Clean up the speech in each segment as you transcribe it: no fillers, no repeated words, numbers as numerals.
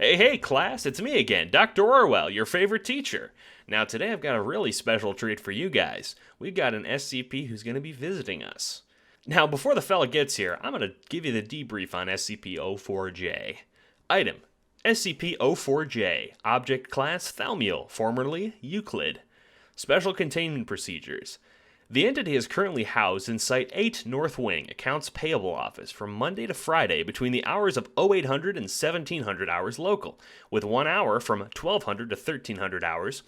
Hey, class, it's me again, Dr. Orwell, your favorite teacher. Now, today I've got a really special treat for you guys. We've got an SCP who's going to be visiting us. Now, before the fella gets here, I'm going to give you the debrief on SCP-004-J. Item: SCP-004-J, Object Class Thalmiel, formerly Euclid. Special Containment Procedures. The entity is currently housed in Site 8 North Wing, Accounts Payable Office, from Monday to Friday between the hours of 0800 and 1700 hours local, with 1 hour from 1200 to 1300 hours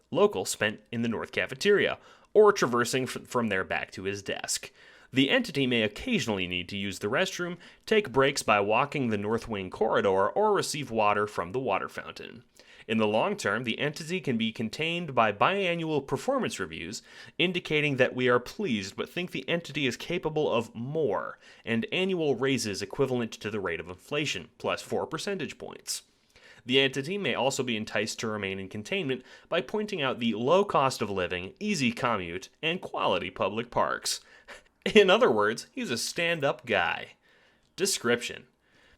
local spent in the North Cafeteria, or traversing from there back to his desk. The entity may occasionally need to use the restroom, take breaks by walking the North Wing corridor, or receive water from the water fountain. In the long term, the entity can be contained by biannual performance reviews, indicating that we are pleased but think the entity is capable of more, and annual raises equivalent to the rate of inflation, plus 4 percentage points. The entity may also be enticed to remain in containment by pointing out the low cost of living, easy commute, and quality public parks. In other words, he's a stand-up guy. Description: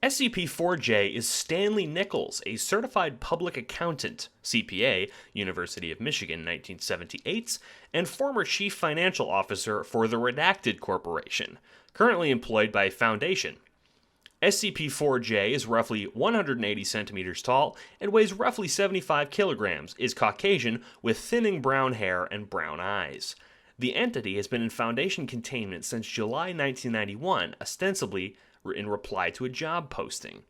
SCP-004-J is Stanley Nichols, a certified public accountant, CPA, University of Michigan, 1978, and former chief financial officer for the Redacted Corporation, currently employed by Foundation. SCP-004-J is roughly 180 centimeters tall and weighs roughly 75 kilograms, is Caucasian with thinning brown hair and brown eyes. The entity has been in Foundation containment since July 1991, ostensibly in reply to a job posting.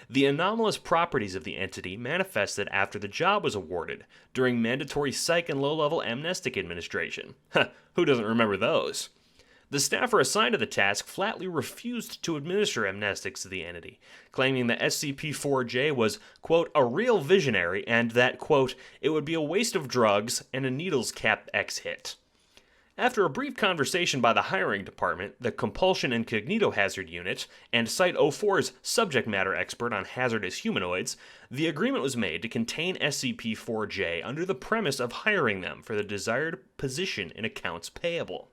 The anomalous properties of the entity manifested after the job was awarded during mandatory psych and low-level amnestic administration. Who doesn't remember those? The staffer assigned to the task flatly refused to administer amnestics to the entity, claiming that SCP-004-J was, quote, a real visionary and that, quote, it would be a waste of drugs and a needles cap X hit. After a brief conversation by the hiring department, the Compulsion and Cognitohazard Unit, and Site-04's subject matter expert on hazardous humanoids, the agreement was made to contain SCP-004-J under the premise of hiring them for the desired position in accounts payable.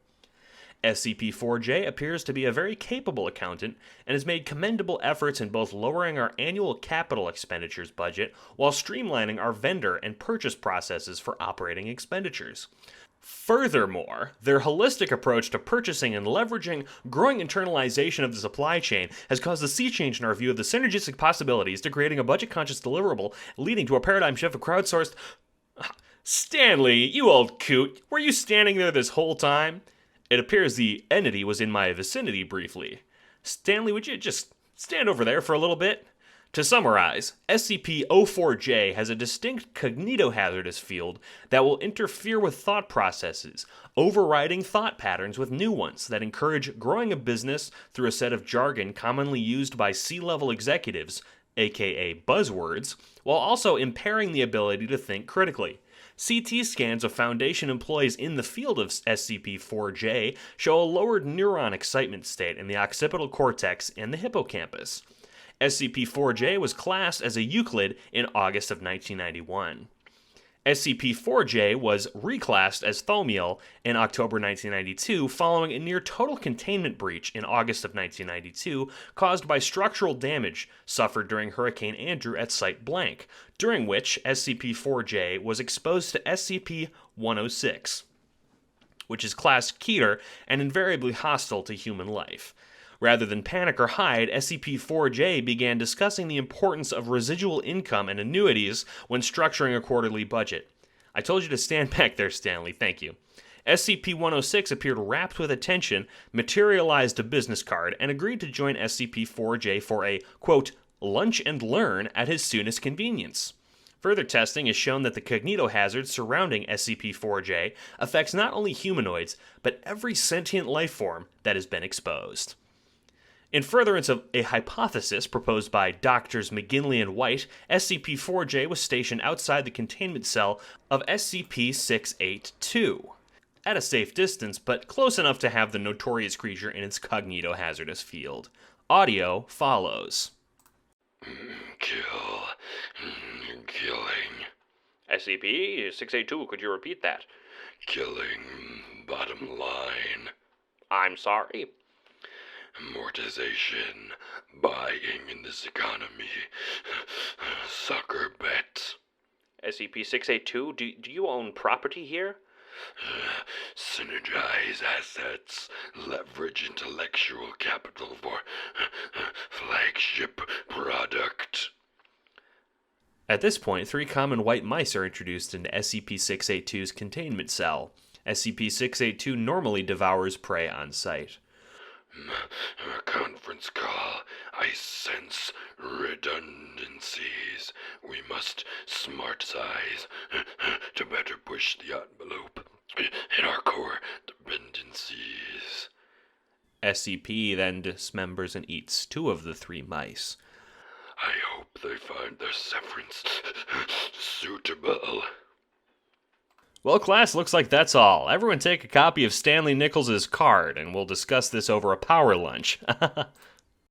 SCP-004-J appears to be a very capable accountant and has made commendable efforts in both lowering our annual capital expenditures budget while streamlining our vendor and purchase processes for operating expenditures. Furthermore, their holistic approach to purchasing and leveraging growing internalization of the supply chain has caused a sea change in our view of the synergistic possibilities to creating a budget-conscious deliverable, leading to a paradigm shift of crowdsourced... Stanley, you old coot, were you standing there this whole time? It appears the entity was in my vicinity briefly. Stanley, would you just stand over there for a little bit? To summarize, SCP-004-J has a distinct cognitohazardous field that will interfere with thought processes, overriding thought patterns with new ones that encourage growing a business through a set of jargon commonly used by C-level executives, aka buzzwords, while also impairing the ability to think critically. CT scans of Foundation employees in the field of SCP-004-J show a lowered neuron excitement state in the occipital cortex and the hippocampus. SCP-004-J was classed as a Euclid in August of 1991. SCP-004-J was reclassed as Thalmiel in October 1992 following a near-total containment breach in August of 1992 caused by structural damage suffered during Hurricane Andrew at Site Blank, during which SCP-004-J was exposed to SCP-106, which is classed Keter and invariably hostile to human life. Rather than panic or hide, SCP-004-J began discussing the importance of residual income and annuities when structuring a quarterly budget. I told you to stand back there, Stanley, thank you. SCP-106 appeared rapt with attention, materialized a business card, and agreed to join SCP-004-J for a, quote, lunch and learn at his soonest convenience. Further testing has shown that the cognitohazard surrounding SCP-004-J affects not only humanoids, but every sentient life form that has been exposed. In furtherance of a hypothesis proposed by Doctors McGinley and White, SCP-004-J was stationed outside the containment cell of SCP-682, at a safe distance, but close enough to have the notorious creature in its cognitohazardous field. Audio follows. Killing. SCP-682, could you repeat that? Killing. Bottom line. I'm sorry. Amortization. Buying in this economy. Sucker bet. SCP-682, do you own property here? Synergize assets. Leverage intellectual capital for flagship product. At this point, 3 common white mice are introduced into SCP-682's containment cell. SCP-682 normally devours prey on sight. Conference call. I sense redundancies. We must smart size to better push the envelope in our core dependencies. SCP then dismembers and eats 2 of the 3 mice. I hope they find their severance suitable. Well, class, looks like that's all. Everyone take a copy of Stanley Nichols' card, and we'll discuss this over a power lunch.